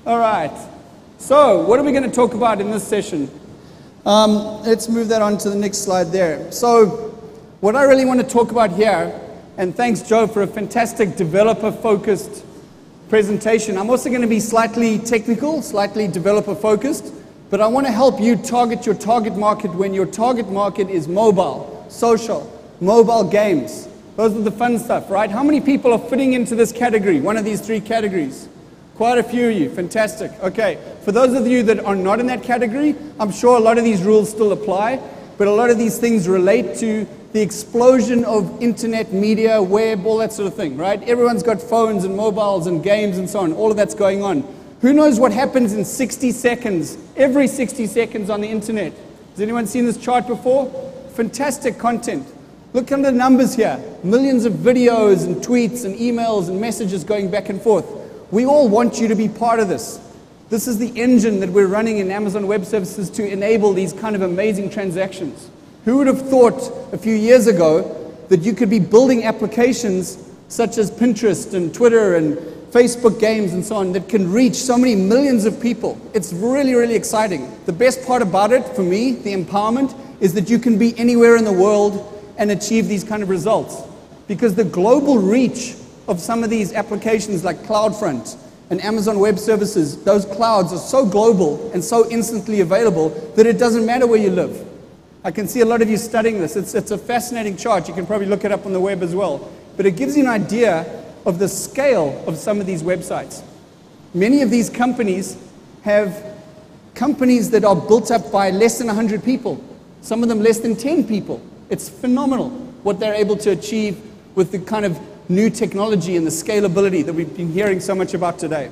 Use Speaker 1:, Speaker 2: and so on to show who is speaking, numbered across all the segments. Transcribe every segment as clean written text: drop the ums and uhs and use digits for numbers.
Speaker 1: All right. So, what are we going to talk about in this session? Let's move that on to the next slide there. So, what I really want to talk about here, and thanks Joe for a fantastic developer-focused presentation. I'm also going to be slightly technical, slightly developer-focused, but I want to help you target your target market when your target market is mobile, social, mobile games. Those are the fun stuff, right? How many people are fitting into this category, one of these three categories? Quite a few of you, fantastic. Okay, for those of you that are not in that category, I'm sure a lot of these rules still apply, but a lot of these things relate to the explosion of internet, media, web, all that sort of thing, right? Everyone's got phones and mobiles and games and so on, all of that's going on. Who knows what happens in 60 seconds, every 60 seconds on the internet? Has anyone seen this chart before? Fantastic content. Look at the numbers here, millions of videos and tweets and emails and messages going back and forth. We all want you to be part of this. This is the engine that we're running in Amazon Web Services to enable these kind of amazing transactions. Who would have thought a few years ago that you could be building applications such as Pinterest and Twitter and Facebook games and so on that can reach so many millions of people? It's really, really exciting. The best part about it, for me, the empowerment, is that you can be anywhere in the world and achieve these kind of results. Because the global reach of some of these applications like CloudFront and Amazon Web Services, those clouds are so global and so instantly available that it doesn't matter where you live. I can see a lot of you studying this. It's a fascinating chart. You can probably look it up on the web as well. But it gives you an idea of the scale of some of these websites. Many of these companies have companies that are built up by less than 100 people. Some of them less than 10 people. It's phenomenal what they're able to achieve with the kind of new technology and the scalability that we've been hearing so much about today.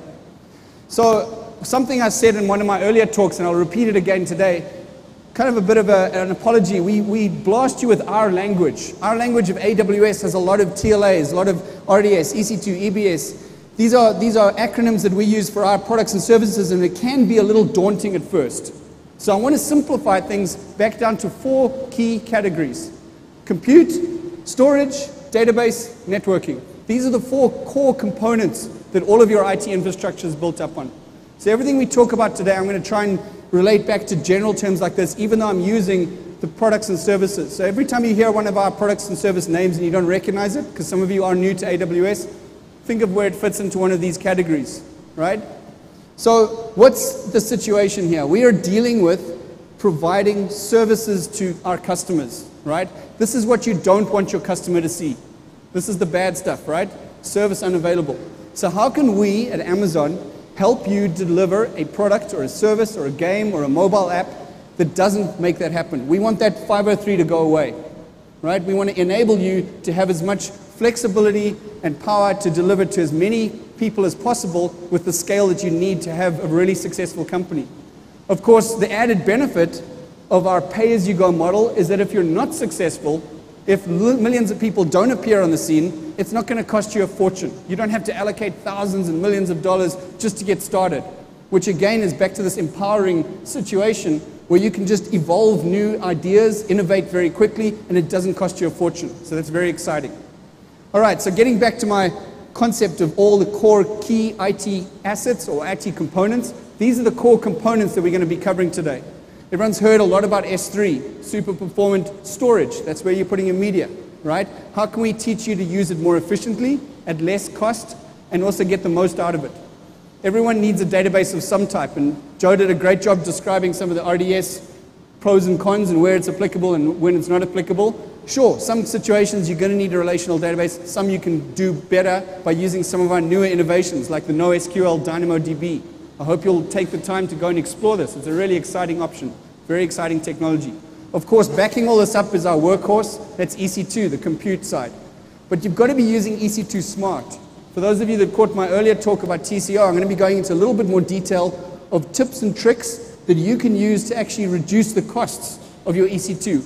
Speaker 1: So something I said in one of my earlier talks, and I'll repeat it again today, kind of a bit of an apology. We blast you with our language. Our language of AWS has a lot of TLAs, a lot of RDS, EC2, EBS. These are acronyms that we use for our products and services, and it can be a little daunting at first. So I want to simplify things back down to 4 key categories: compute, storage, database, networking. These are the 4 core components that all of your IT infrastructure is built up on. So everything we talk about today, I'm going to try and relate back to general terms like this, even though I'm using the products and services. So every time you hear one of our products and service names and you don't recognize it, because some of you are new to AWS, think of where it fits into one of these categories, right? So what's the situation here? We are dealing with providing services to our customers, right? This is what you don't want your customer to see. This is the bad stuff, right? Service unavailable. So how can we at Amazon help you deliver a product or a service or a game or a mobile app that doesn't make that happen? We want that 503 to go away, right? We want to enable you to have as much flexibility and power to deliver to as many people as possible with the scale that you need to have a really successful company. Of course, the added benefit of our pay-as-you-go model is that if you're not successful, if millions of people don't appear on the scene, it's not going to cost you a fortune. You don't have to allocate thousands and millions of dollars just to get started, which again is back to this empowering situation where you can just evolve new ideas, innovate very quickly, and it doesn't cost you a fortune. So that's very exciting. All right, so getting back to my concept of all the core key IT assets or IT components, these are the core components that we're going to be covering today. Everyone's heard a lot about S3, super performant storage. That's where you're putting your media, right? How can we teach you to use it more efficiently, at less cost, and also get the most out of it? Everyone needs a database of some type, and Joe did a great job describing some of the RDS pros and cons and where it's applicable and when it's not applicable. Sure, some situations you're going to need a relational database. Some you can do better by using some of our newer innovations like the NoSQL DynamoDB. I hope you'll take the time to go and explore this. It's a really exciting option, very exciting technology. Of course, backing all this up is our workhorse. That's EC2, the compute side. But you've got to be using EC2 smart. For those of you that caught my earlier talk about TCO, I'm going to be going into a little bit more detail of tips and tricks that you can use to actually reduce the costs of your EC2.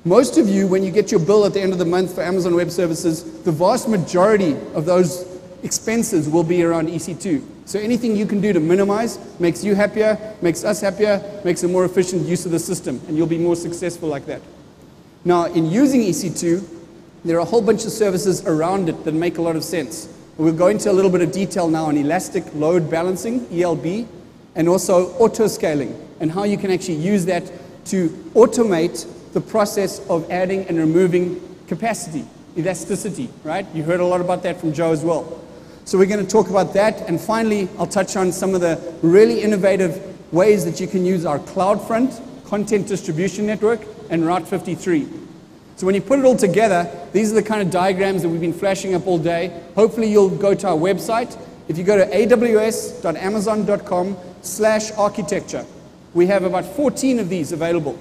Speaker 1: Most of you, when you get your bill at the end of the month for Amazon Web Services, the vast majority of those expenses will be around EC2. So anything you can do to minimize makes you happier, makes us happier, makes a more efficient use of the system, and you'll be more successful like that. Now, in using EC2, there are a whole bunch of services around it that make a lot of sense. We'll go into a little bit of detail now on elastic load balancing, ELB, and also auto-scaling, and how you can actually use that to automate the process of adding and removing capacity, elasticity, right? You heard a lot about that from Joe as well. So we're going to talk about that, and finally, I'll touch on some of the really innovative ways that you can use our CloudFront content distribution network and Route 53. So when you put it all together, these are the kind of diagrams that we've been flashing up all day. Hopefully you'll go to our website. If you go to aws.amazon.com/architecture, we have about 14 of these available.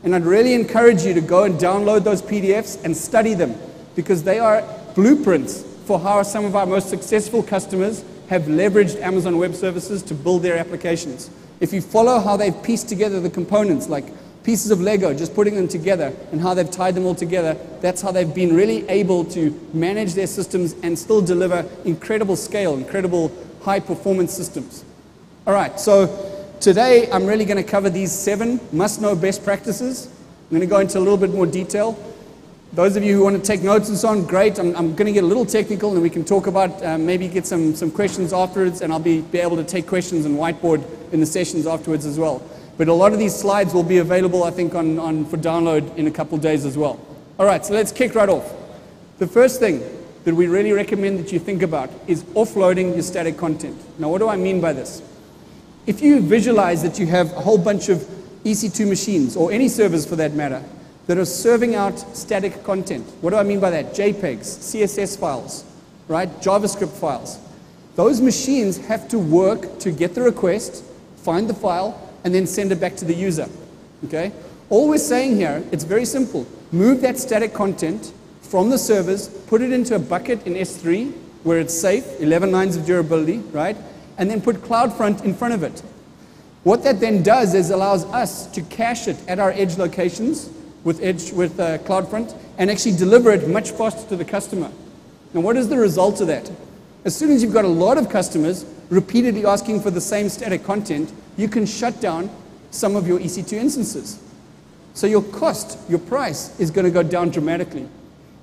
Speaker 1: And I'd really encourage you to go and download those PDFs and study them, because they are blueprints for how some of our most successful customers have leveraged Amazon Web Services to build their applications. If you follow how they've pieced together the components, like pieces of Lego, just putting them together, and how they've tied them all together, that's how they've been really able to manage their systems and still deliver incredible scale, incredible high-performance systems. All right, so today I'm really going to cover these 7 must-know best practices. I'm going to go into a little bit more detail. Those of you who want to take notes and so on, great. I'm going to get a little technical, and we can talk about, maybe get some questions afterwards, and I'll be able to take questions and whiteboard in the sessions afterwards as well. But a lot of these slides will be available, I think, for download in a couple of days as well. All right, so let's kick right off. The first thing that we really recommend that you think about is offloading your static content. Now, what do I mean by this? If you visualize that you have a whole bunch of EC2 machines, or any servers for that matter, that are serving out static content. What do I mean by that? JPEGs, CSS files, right? JavaScript files. Those machines have to work to get the request, find the file, and then send it back to the user, okay? All we're saying here, it's very simple. Move that static content from the servers, put it into a bucket in S3, where it's safe, 11 nines of durability, right? And then put CloudFront in front of it. What that then does is allows us to cache it at our edge locations with CloudFront, and actually deliver it much faster to the customer. Now, what is the result of that? As soon as you've got a lot of customers repeatedly asking for the same static content, you can shut down some of your EC2 instances. So your cost, your price, is going to go down dramatically.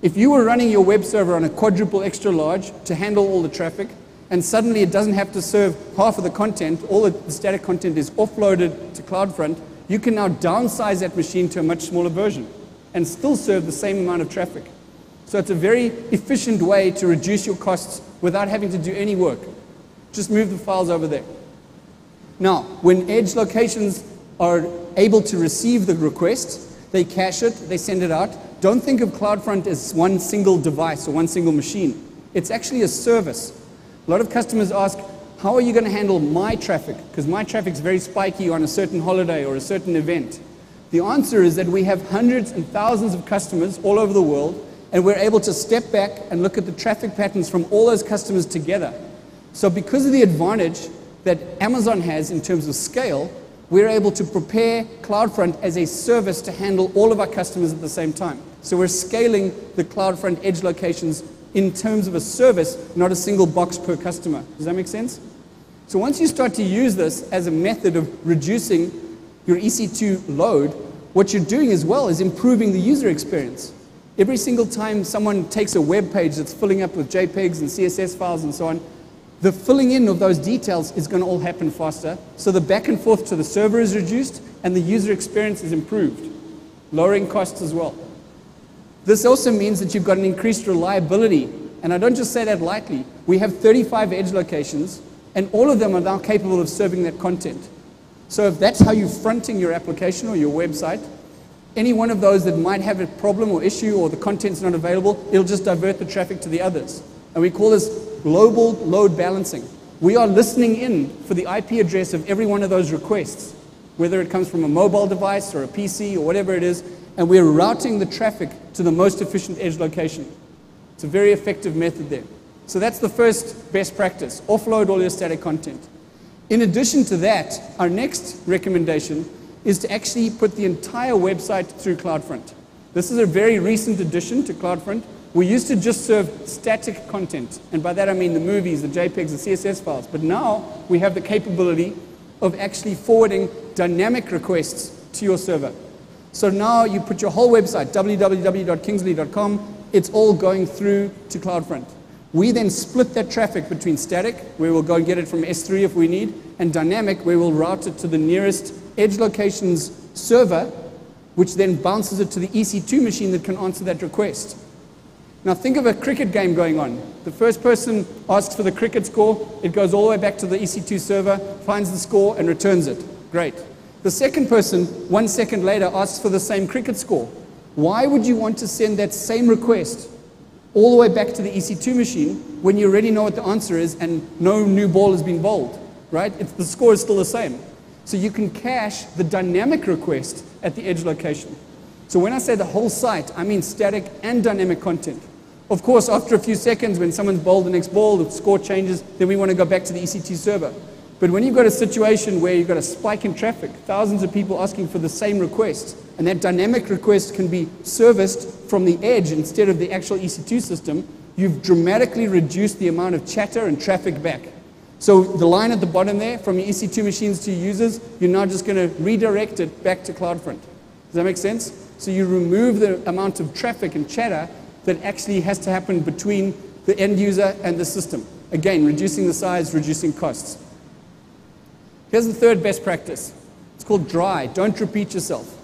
Speaker 1: If you were running your web server on a quadruple extra large to handle all the traffic, and suddenly it doesn't have to serve half of the content, all the static content is offloaded to CloudFront, you can now downsize that machine to a much smaller version and still serve the same amount of traffic. So it's a very efficient way to reduce your costs without having to do any work. Just move the files over there. Now, when edge locations are able to receive the request, they cache it, they send it out. Don't think of CloudFront as one single device or one single machine. It's actually a service. A lot of customers ask, how are you going to handle my traffic? Because my traffic's very spiky on a certain holiday or a certain event. The answer is that we have hundreds and thousands of customers all over the world, and we're able to step back and look at the traffic patterns from all those customers together. So because of the advantage that Amazon has in terms of scale, we're able to prepare CloudFront as a service to handle all of our customers at the same time. So we're scaling the CloudFront edge locations in terms of a service, not a single box per customer. Does that make sense? So once you start to use this as a method of reducing your EC2 load, what you're doing as well is improving the user experience. Every single time someone takes a web page that's filling up with JPEGs and CSS files and so on, the filling in of those details is going to all happen faster. So the back and forth to the server is reduced and the user experience is improved, lowering costs as well. This also means that you've got an increased reliability. And I don't just say that lightly. We have 35 edge locations, and all of them are now capable of serving that content. So if that's how you're fronting your application or your website, any one of those that might have a problem or issue or the content's not available, it'll just divert the traffic to the others. And we call this global load balancing. We are listening in for the IP address of every one of those requests, whether it comes from a mobile device or a PC or whatever it is, and we're routing the traffic to the most efficient edge location. It's a very effective method there. So that's the first best practice, offload all your static content. In addition to that, our next recommendation is to actually put the entire website through CloudFront. This is a very recent addition to CloudFront. We used to just serve static content, and by that I mean the movies, the JPEGs, the CSS files. But now we have the capability of actually forwarding dynamic requests to your server. So now you put your whole website, www.kingsley.com, it's all going through to CloudFront. We then split that traffic between static, where we'll go and get it from S3 if we need, and dynamic, where we'll route it to the nearest edge location's server, which then bounces it to the EC2 machine that can answer that request. Now think of a cricket game going on. The first person asks for the cricket score, it goes all the way back to the EC2 server, finds the score, and returns it. Great. The second person, 1 second later, asks for the same cricket score. Why would you want to send that same request all the way back to the EC2 machine when you already know what the answer is and no new ball has been bowled, right? The score is still the same. So you can cache the dynamic request at the edge location. So when I say the whole site, I mean static and dynamic content. Of course, after a few seconds, when someone's bowled the next ball, the score changes, then we want to go back to the EC2 server. But when you've got a situation where you've got a spike in traffic, thousands of people asking for the same request, and that dynamic request can be serviced from the edge instead of the actual EC2 system, you've dramatically reduced the amount of chatter and traffic back. So the line at the bottom there, from your EC2 machines to your users, you're now just going to redirect it back to CloudFront. Does that make sense? So you remove the amount of traffic and chatter that actually has to happen between the end user and the system. Again, reducing the size, reducing costs. Here's the third best practice. It's called dry. Don't repeat yourself.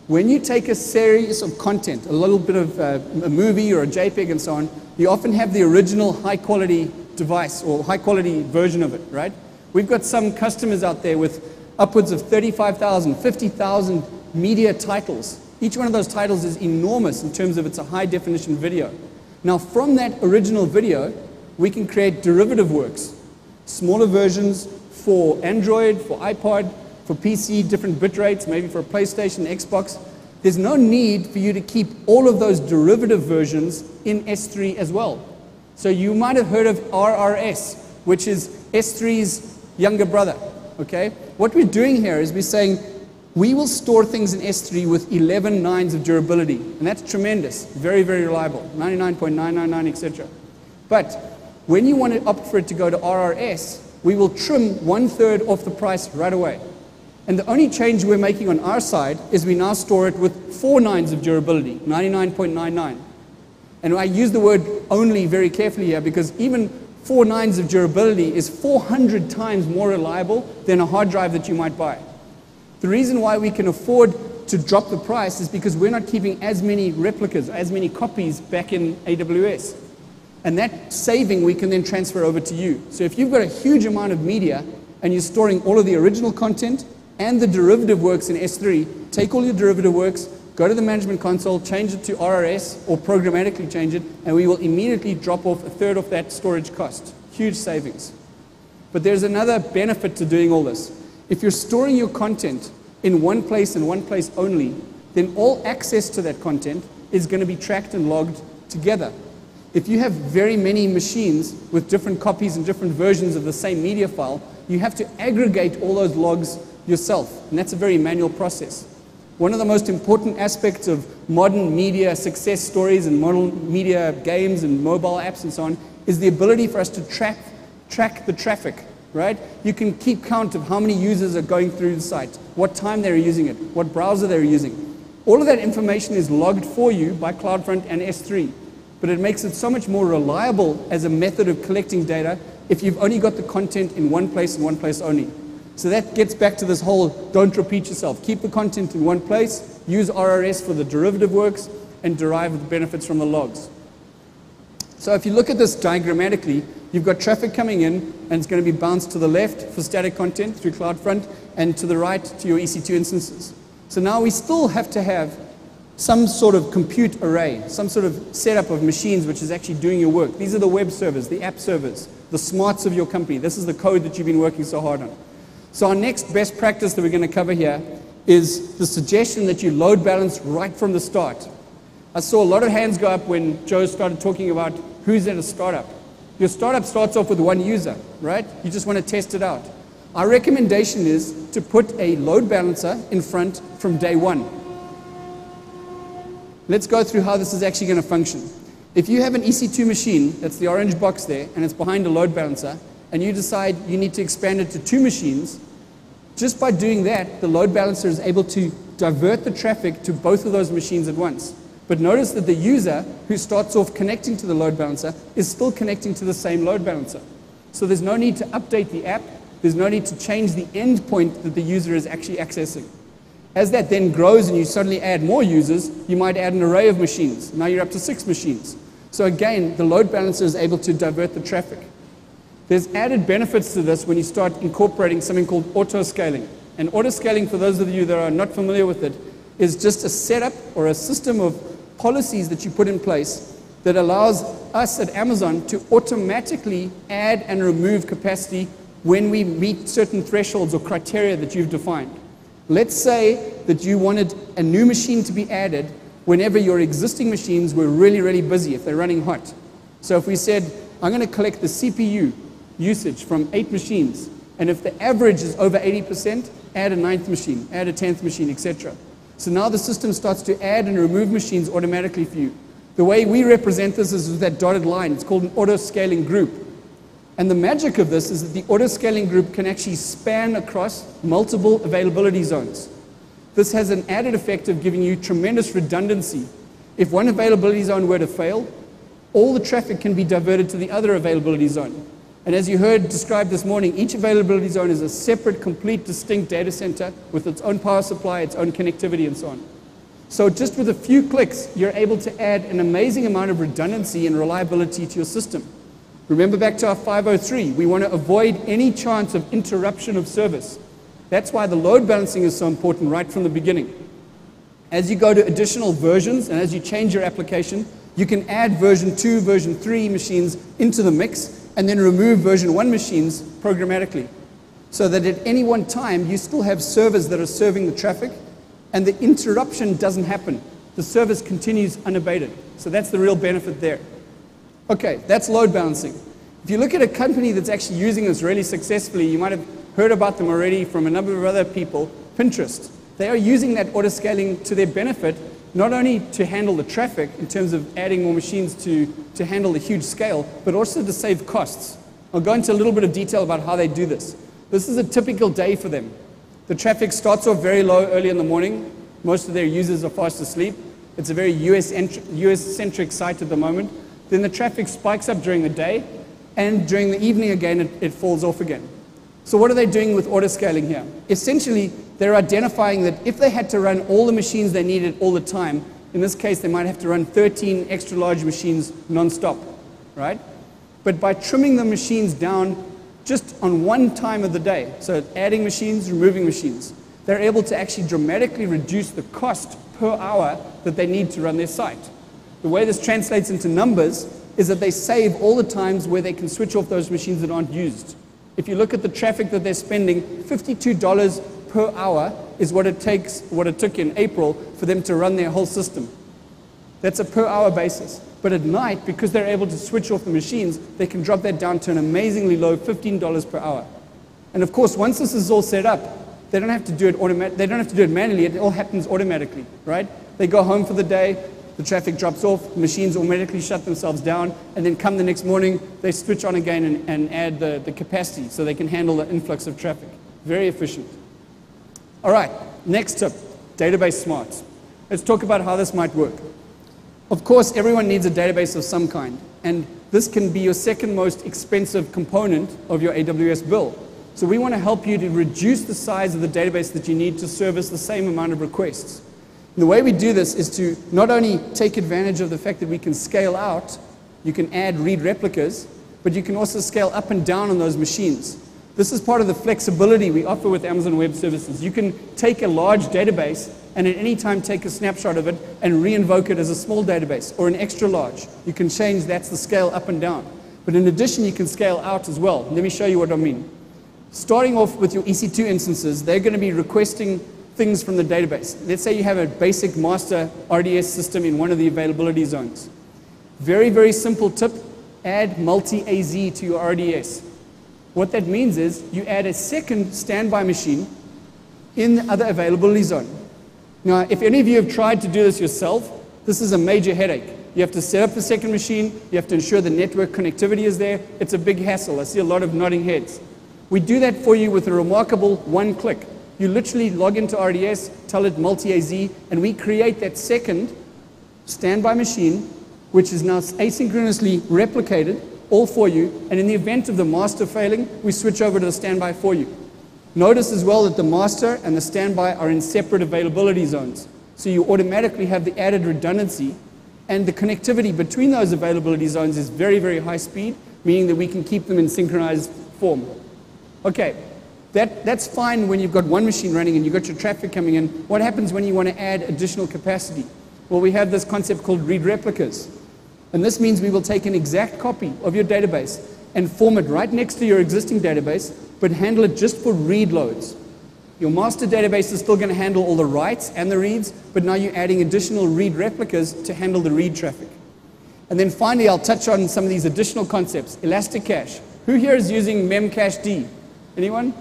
Speaker 1: When you take a series of content, a little bit of a movie or a JPEG and so on, you often have the original high-quality device or high-quality version of it, right? We've got some customers out there with upwards of 35,000, 50,000 media titles. Each one of those titles is enormous in terms of it's a high-definition video. Now, from that original video, we can create derivative works, smaller versions for Android, for iPod, for PC, different bit rates, maybe for a PlayStation, Xbox. There's no need for you to keep all of those derivative versions in S3 as well. So you might have heard of RRS, which is S3's younger brother, okay? What we're doing here is we're saying we will store things in S3 with 11 nines of durability, and that's tremendous, very, very reliable, 99.999, etc. But when you want to opt for it to go to RRS, we will trim 1/3 off the price right away. And the only change we're making on our side is we now store it with 4 nines of durability, 99.99. And I use the word only very carefully here because even 4 nines of durability is 400 times more reliable than a hard drive that you might buy. The reason why we can afford to drop the price is because we're not keeping as many replicas, as many copies back in AWS. And that saving we can then transfer over to you. So if you've got a huge amount of media and you're storing all of the original content and the derivative works in S3, take all your derivative works, go to the management console, change it to RRS or programmatically change it, and we will immediately drop off 1/3 of that storage cost. Huge savings. But there's another benefit to doing all this. If you're storing your content in one place and one place only, then all access to that content is going to be tracked and logged together. If you have very many machines with different copies and different versions of the same media file, you have to aggregate all those logs yourself, and that's a very manual process. One of the most important aspects of modern media success stories and modern media games and mobile apps and so on is the ability for us to track the traffic, right? You can keep count of how many users are going through the site, what time they're using it, what browser they're using. All of that information is logged for you by CloudFront and S3, but it makes it so much more reliable as a method of collecting data if you've only got the content in one place and one place only. So that gets back to this whole don't repeat yourself. Keep the content in one place, use RRS for the derivative works, and derive the benefits from the logs. So if you look at this diagrammatically, you've got traffic coming in, and it's going to be bounced to the left for static content through CloudFront, and to the right to your EC2 instances. So now we still have to have some sort of compute array, some sort of setup of machines which is actually doing your work. These are the web servers, the app servers, the smarts of your company. This is the code that you've been working so hard on. So our next best practice that we're going to cover here is the suggestion that you load balance right from the start. I saw a lot of hands go up when Joe started talking about who's at a startup. Your startup starts off with one user, right? You just want to test it out. Our recommendation is to put a load balancer in front from day one. Let's go through how this is actually going to function. If you have an EC2 machine, that's the orange box there, and it's behind a load balancer, and you decide you need to expand it to 2 machines, just by doing that, the load balancer is able to divert the traffic to both of those machines at once. But notice that the user who starts off connecting to the load balancer is still connecting to the same load balancer. So there's no need to update the app. There's no need to change the endpoint that the user is actually accessing. As that then grows and you suddenly add more users, you might add an array of machines. Now you're up to 6 machines. So again, the load balancer is able to divert the traffic. There's added benefits to this when you start incorporating something called auto-scaling. And auto-scaling, for those of you that are not familiar with it, is just a setup or a system of policies that you put in place that allows us at Amazon to automatically add and remove capacity when we meet certain thresholds or criteria that you've defined. Let's say that you wanted a new machine to be added whenever your existing machines were really, really busy, if they're running hot. So if we said, I'm going to collect the CPU usage from 8 machines, and if the average is over 80%, add a 9th machine, add a 10th machine, etc. So now the system starts to add and remove machines automatically for you. The way we represent this is with that dotted line. It's called an auto-scaling group. And the magic of this is that the auto-scaling group can actually span across multiple availability zones. This has an added effect of giving you tremendous redundancy. If one availability zone were to fail, all the traffic can be diverted to the other availability zone. And as you heard described this morning, each availability zone is a separate, complete, distinct data center with its own power supply, its own connectivity, and so on. So just with a few clicks, you're able to add an amazing amount of redundancy and reliability to your system. Remember back to our 503, we want to avoid any chance of interruption of service. That's why the load balancing is so important right from the beginning. As you go to additional versions and as you change your application, you can add version 2, version 3 machines into the mix and then remove version 1 machines programmatically. So that at any one time, you still have servers that are serving the traffic and the interruption doesn't happen. The service continues unabated. So that's the real benefit there. Okay, that's load balancing. If you look at a company that's actually using this really successfully, you might have heard about them already from a number of other people, Pinterest. They are using that auto-scaling to their benefit, not only to handle the traffic in terms of adding more machines to handle the huge scale, but also to save costs. I'll go into a little bit of detail about how they do this. This is a typical day for them. The traffic starts off very low early in the morning. Most of their users are fast asleep. It's a very US-centric site at the moment. Then the traffic spikes up during the day, and during the evening again, it falls off again. So what are they doing with auto-scaling here? Essentially, they're identifying that if they had to run all the machines they needed all the time, in this case, they might have to run 13 extra large machines non-stop, right? But by trimming the machines down just on one time of the day, so adding machines, removing machines, they're able to actually dramatically reduce the cost per hour that they need to run their site. The way this translates into numbers is that they save all the times where they can switch off those machines that aren't used. If you look at the traffic that they're spending, $52 per hour is what it took in April for them to run their whole system. That's a per hour basis. But at night, because they're able to switch off the machines, they can drop that down to an amazingly low $15 per hour. And of course, once this is all set up, they don't have to do it manually, it all happens automatically, right? They go home for the day, the traffic drops off, machines automatically shut themselves down, and then come the next morning, they switch on again and add the capacity so they can handle the influx of traffic. Very efficient. All right, next tip, database smarts. Let's talk about how this might work. Of course, everyone needs a database of some kind, and this can be your second most expensive component of your AWS bill. So we want to help you to reduce the size of the database that you need to service the same amount of requests. And the way we do this is to not only take advantage of the fact that we can scale out, you can add read replicas, but you can also scale up and down on those machines. This is part of the flexibility we offer with Amazon Web Services. You can take a large database and at any time take a snapshot of it and re-invoke it as a small database or an extra large. You can change, that's the scale up and down. But in addition, you can scale out as well. Let me show you what I mean. Starting off with your EC2 instances, they're going to be requesting things from the database. Let's say you have a basic master RDS system in one of the availability zones. Very, very simple tip, add multi-AZ to your RDS. What that means is you add a second standby machine in the other availability zone. Now, if any of you have tried to do this yourself, this is a major headache. You have to set up the second machine, you have to ensure the network connectivity is there. It's a big hassle. I see a lot of nodding heads. We do that for you with a remarkable one click. You literally log into RDS, tell it multi-AZ, and we create that second standby machine, which is now asynchronously replicated, all for you, and in the event of the master failing, we switch over to the standby for you. Notice as well that the master and the standby are in separate availability zones, so you automatically have the added redundancy, and the connectivity between those availability zones is very, very high speed, meaning that we can keep them in synchronized form. Okay, that's fine when you've got one machine running and you've got your traffic coming in. What happens when you want to add additional capacity? Well, we have this concept called read replicas. And this means we will take an exact copy of your database and form it right next to your existing database, but handle it just for read loads. Your master database is still going to handle all the writes and the reads, but now you're adding additional read replicas to handle the read traffic. And then finally, I'll touch on some of these additional concepts. Elastic cache. Who here is using memcached? Anyone?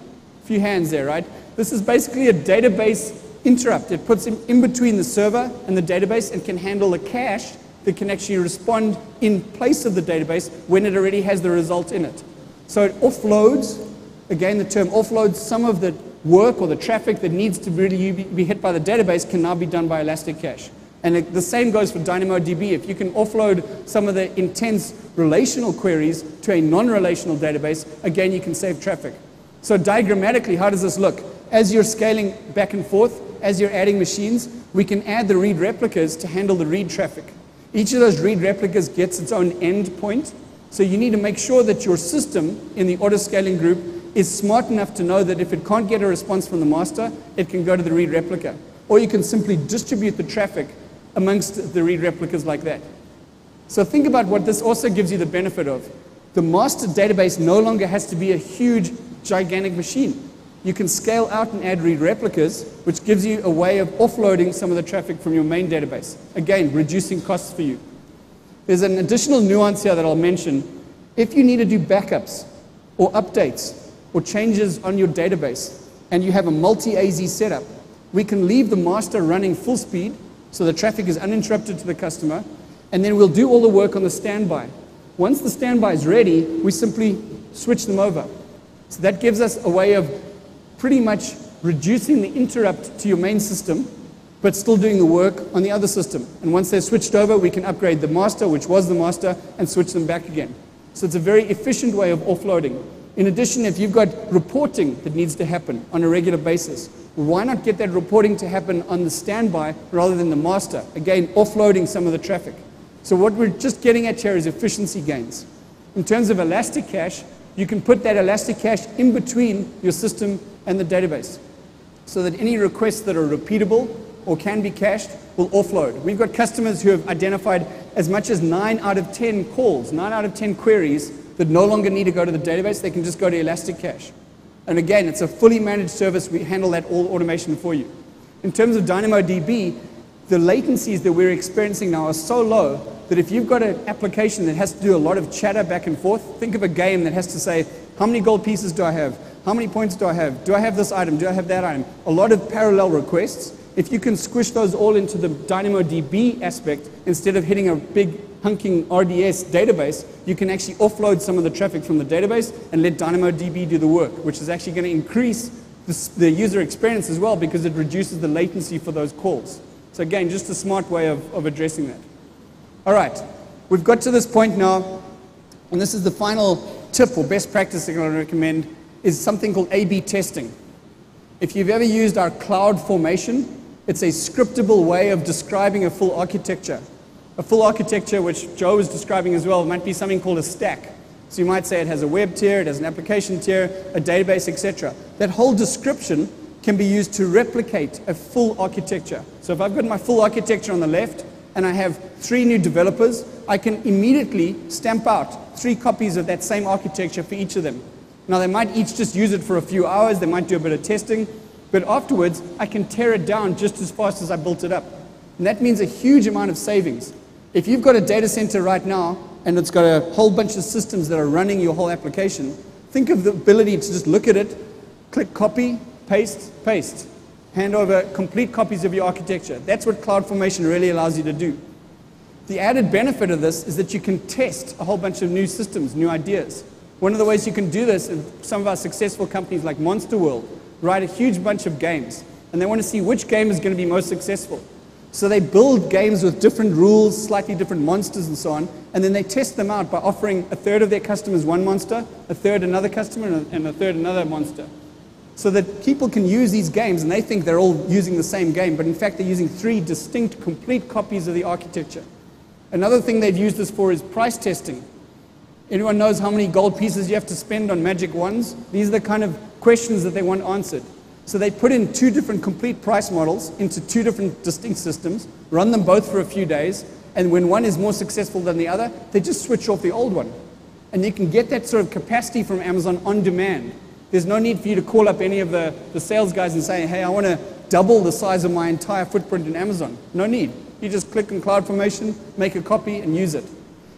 Speaker 1: A few hands there, right? This is basically a database interrupt. It puts in between the server and the database and can handle a cache that can actually respond in place of the database when it already has the result in it. So it offloads, again the term offloads, some of the work or the traffic that needs to really be hit by the database can now be done by Elastic Cache. And the same goes for DynamoDB. If you can offload some of the intense relational queries to a non-relational database, again you can save traffic. So diagrammatically, how does this look? As you're scaling back and forth, as you're adding machines, we can add the read replicas to handle the read traffic. Each of those read replicas gets its own end point, so you need to make sure that your system in the auto-scaling group is smart enough to know that if it can't get a response from the master, it can go to the read replica. Or you can simply distribute the traffic amongst the read replicas like that. So think about what this also gives you the benefit of. The master database no longer has to be a huge, gigantic machine. You can scale out and add read replicas, which gives you a way of offloading some of the traffic from your main database. Again, reducing costs for you. There's an additional nuance here that I'll mention. If you need to do backups or updates or changes on your database and you have a multi-AZ setup, we can leave the master running full speed so the traffic is uninterrupted to the customer, and then we'll do all the work on the standby. Once the standby is ready, we simply switch them over. So that gives us a way of pretty much reducing the interrupt to your main system, but still doing the work on the other system. And once they're switched over, we can upgrade the master, which was the master, and switch them back again. So it's a very efficient way of offloading. In addition, if you've got reporting that needs to happen on a regular basis, why not get that reporting to happen on the standby rather than the master? Again, offloading some of the traffic. So what we're just getting at here is efficiency gains. In terms of Elastic Cache, you can put that Elastic Cache in between your system and the database so that any requests that are repeatable or can be cached will offload. We've got customers who have identified as much as 9 out of 10 calls, 9 out of 10 queries that no longer need to go to the database. They can just go to Elastic Cache. And again, it's a fully managed service. We handle that all automation for you. In terms of DynamoDB, the latencies that we're experiencing now are so low that if you've got an application that has to do a lot of chatter back and forth, think of a game that has to say, how many gold pieces do I have? How many points do I have? Do I have this item? Do I have that item? A lot of parallel requests. If you can squish those all into the DynamoDB aspect, instead of hitting a big hunking RDS database, you can actually offload some of the traffic from the database and let DynamoDB do the work, which is actually going to increase the user experience as well because it reduces the latency for those calls. So again, just a smart way of addressing that. All right, we've got to this point now, and this is the final tip or best practice that I want to recommend, is something called A/B testing. If you've ever used our cloud formation, it's a scriptable way of describing a full architecture. A full architecture, which Joe was describing as well, might be something called a stack. So you might say it has a web tier, it has an application tier, a database, etc. That whole description can be used to replicate a full architecture. So if I've got my full architecture on the left, and I have 3 new developers, I can immediately stamp out 3 copies of that same architecture for each of them. Now they might each just use it for a few hours, they might do a bit of testing, but afterwards I can tear it down just as fast as I built it up. And that means a huge amount of savings. If you've got a data center right now, and it's got a whole bunch of systems that are running your whole application, think of the ability to just look at it, click copy, paste, paste. Hand over complete copies of your architecture. That's what CloudFormation really allows you to do. The added benefit of this is that you can test a whole bunch of new systems, new ideas. One of the ways you can do this is some of our successful companies like Monster World write a huge bunch of games, and they want to see which game is going to be most successful. So they build games with different rules, slightly different monsters and so on, and then they test them out by offering a third of their customers one monster, a third another customer, and a third another monster. So that people can use these games, and they think they're all using the same game, but in fact they're using 3 distinct, complete copies of the architecture. Another thing they've used this for is price testing. Anyone knows how many gold pieces you have to spend on magic wands? These are the kind of questions that they want answered. So they put in 2 different complete price models into 2 different distinct systems, run them both for a few days, and when one is more successful than the other, they just switch off the old one. And you can get that sort of capacity from Amazon on demand. There's no need for you to call up any of the sales guys and say, hey, I want to double the size of my entire footprint in Amazon. No need. You just click on CloudFormation, make a copy, and use it.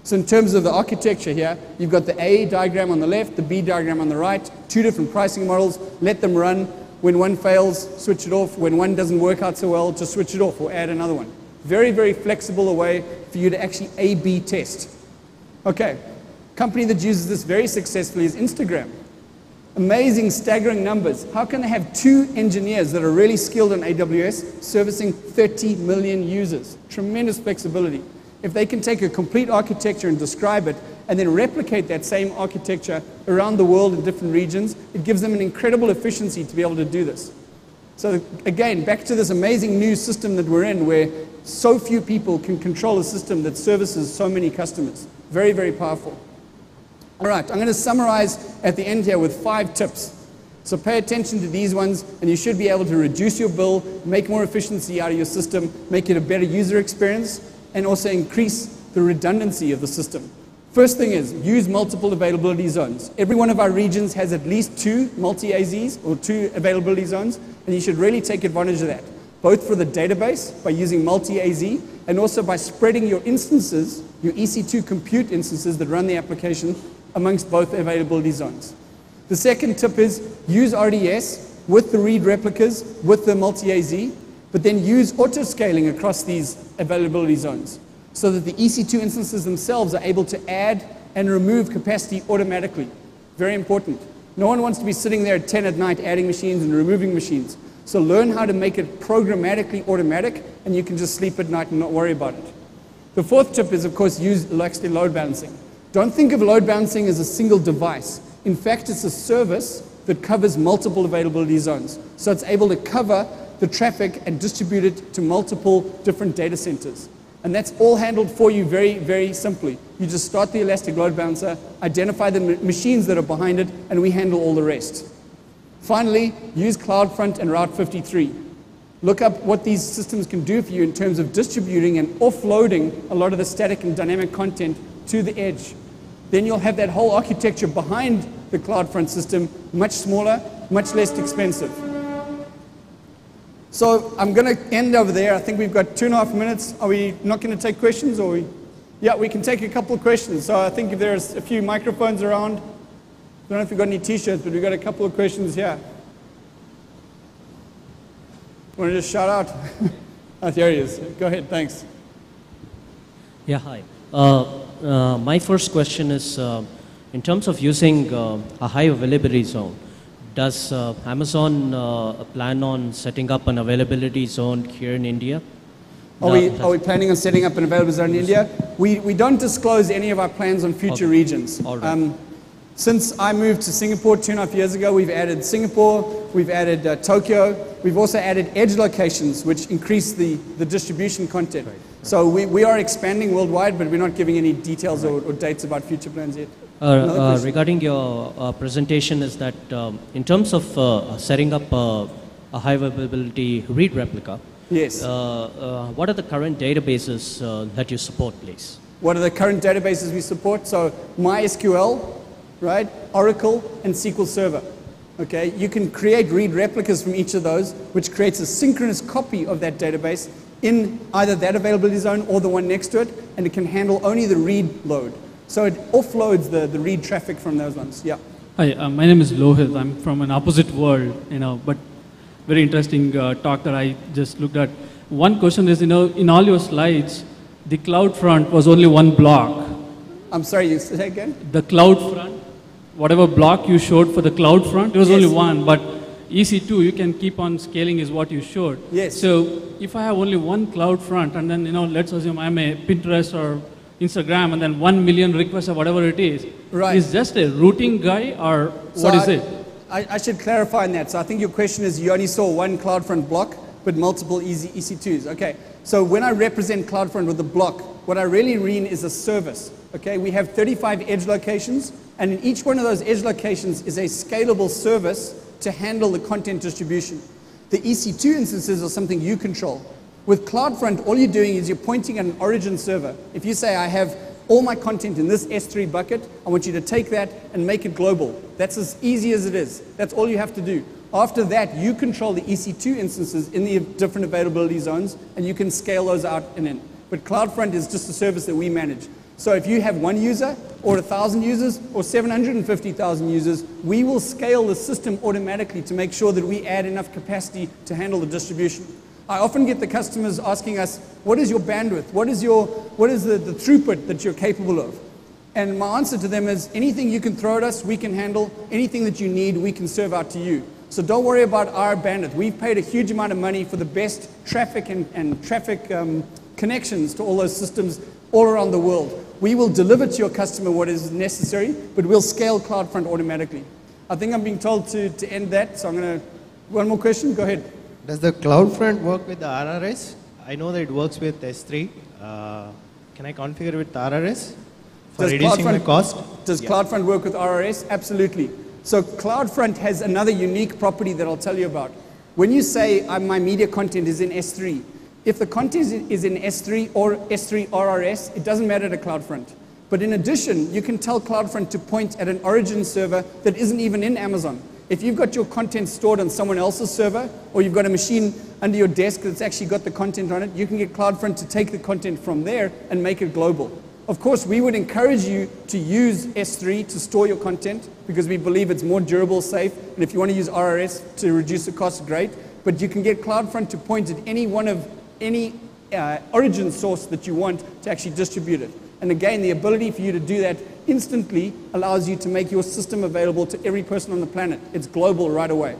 Speaker 1: So in terms of the architecture here, you've got the A diagram on the left, the B diagram on the right, 2 different pricing models, let them run. When one fails, switch it off. When one doesn't work out so well, just switch it off or add another one. Very, very flexible a way for you to actually A/B test. Okay, company that uses this very successfully is Instagram. Amazing, staggering numbers. How can they have 2 engineers that are really skilled in AWS servicing 30 million users? Tremendous flexibility. If they can take a complete architecture and describe it, and then replicate that same architecture around the world in different regions, it gives them an incredible efficiency to be able to do this. So again, back to this amazing new system that we're in, where so few people can control a system that services so many customers. Very, very powerful. All right, I'm going to summarize at the end here with 5 tips. So pay attention to these ones, and you should be able to reduce your bill, make more efficiency out of your system, make it a better user experience, and also increase the redundancy of the system. First thing is, use multiple availability zones. Every one of our regions has at least 2 multi-AZs, or 2 availability zones, and you should really take advantage of that, both for the database, by using multi-AZ, and also by spreading your instances, your EC2 compute instances that run the application, amongst both availability zones. The second tip is, use RDS with the read replicas, with the multi-AZ, but then use auto-scaling across these availability zones, so that the EC2 instances themselves are able to add and remove capacity automatically. Very important. No one wants to be sitting there at 10 at night adding machines and removing machines. So learn how to make it programmatically automatic, and you can just sleep at night and not worry about it. The fourth tip is, of course, use Elastic load balancing. Don't think of load balancing as a single device. In fact, it's a service that covers multiple availability zones. So it's able to cover the traffic and distribute it to multiple different data centers. And that's all handled for you very, very simply. You just start the Elastic Load Balancer, identify the machines that are behind it, and we handle all the rest. Finally, use CloudFront and Route 53. Look up what these systems can do for you in terms of distributing and offloading a lot of the static and dynamic content to the edge. Then you'll have that whole architecture behind the CloudFront system, much smaller, much less expensive. So I'm going to end over there. I think we've got 2.5 minutes. Are we not going to take questions? Or yeah, we can take a couple of questions. So I think if there's a few microphones around, I don't know if we've got any T-shirts, but we've got a couple of questions here. Want to just shout out? Oh, there he is. Go ahead, thanks.
Speaker 2: Yeah, hi. My first question is, in terms of using a high availability zone, does Amazon plan on setting up an availability zone here in India?
Speaker 1: Are we planning on setting up an availability zone in India? We don't disclose any of our plans on future regions.
Speaker 2: All right.
Speaker 1: Since I moved to Singapore 2.5 years ago, we've added Singapore, we've added Tokyo, we've also added edge locations, which increase the distribution content. Right. So we are expanding worldwide, but we're not giving any details or dates about future plans yet.
Speaker 2: Regarding your presentation, is that in terms of setting up a high availability read replica,
Speaker 1: yes.
Speaker 2: What are the current databases that you support, please?
Speaker 1: What are the current databases we support? So MySQL, right? Oracle and SQL Server. Okay, you can create read replicas from each of those, which creates a synchronous copy of that database in either that availability zone or the one next to it, and it can handle only the read load. So it offloads the read traffic from those ones. Yeah.
Speaker 3: Hi, my name is Lohit. I'm from an opposite world, but very interesting talk that I just looked at. One question is, in all your slides, the CloudFront was only one block.
Speaker 1: I'm sorry, you say again?
Speaker 3: The CloudFront, whatever block you showed for the CloudFront, it was
Speaker 1: yes.
Speaker 3: only one, but EC2, you can keep on scaling is what you showed.
Speaker 1: Yes.
Speaker 3: So if I have only one cloud front, and then, let's assume I'm a Pinterest or Instagram, and then 1 million requests or whatever it is,
Speaker 1: right.
Speaker 3: is just a routing guy, or
Speaker 1: so
Speaker 3: what is it?
Speaker 1: I should clarify on that. So I think your question is you only saw one CloudFront block, but multiple EC2s. Okay. So when I represent CloudFront with a block, what I really mean is a service. Okay. We have 35 edge locations, and in each one of those edge locations is a scalable service to handle the content distribution. The EC2 instances are something you control. With CloudFront, all you're doing is you're pointing at an origin server. If you say, I have all my content in this S3 bucket, I want you to take that and make it global. That's as easy as it is. That's all you have to do. After that, you control the EC2 instances in the different availability zones, and you can scale those out and in. But CloudFront is just a service that we manage. So if you have 1 user, or 1,000 users, or 750,000 users, we will scale the system automatically to make sure that we add enough capacity to handle the distribution. I often get the customers asking us, what is your bandwidth? What is the throughput that you're capable of? And my answer to them is, anything you can throw at us, we can handle. Anything that you need, we can serve out to you. So don't worry about our bandwidth. We've paid a huge amount of money for the best traffic and traffic connections to all those systems all around the world. We will deliver to your customer what is necessary, but we'll scale CloudFront automatically. I think I'm being told to end that, so I'm going to, one more question, go ahead.
Speaker 4: Does the CloudFront work with the RRS? I know that it works with S3. Can I configure with RRS for reducing the cost?
Speaker 1: Does CloudFront work with RRS? Absolutely. So CloudFront has another unique property that I'll tell you about. When you say my media content is in S3, if the content is in S3 or S3 RRS, it doesn't matter to CloudFront. But in addition, you can tell CloudFront to point at an origin server that isn't even in Amazon. If you've got your content stored on someone else's server, or you've got a machine under your desk that's actually got the content on it, you can get CloudFront to take the content from there and make it global. Of course, we would encourage you to use S3 to store your content because we believe it's more durable, safe, and if you want to use RRS to reduce the cost, great. But you can get CloudFront to point at any origin source that you want to actually distribute it. And again, the ability for you to do that instantly allows you to make your system available to every person on the planet. It's global right away.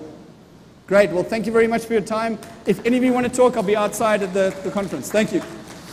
Speaker 1: Great. Well, thank you very much for your time. If any of you want to talk, I'll be outside at the conference. Thank you.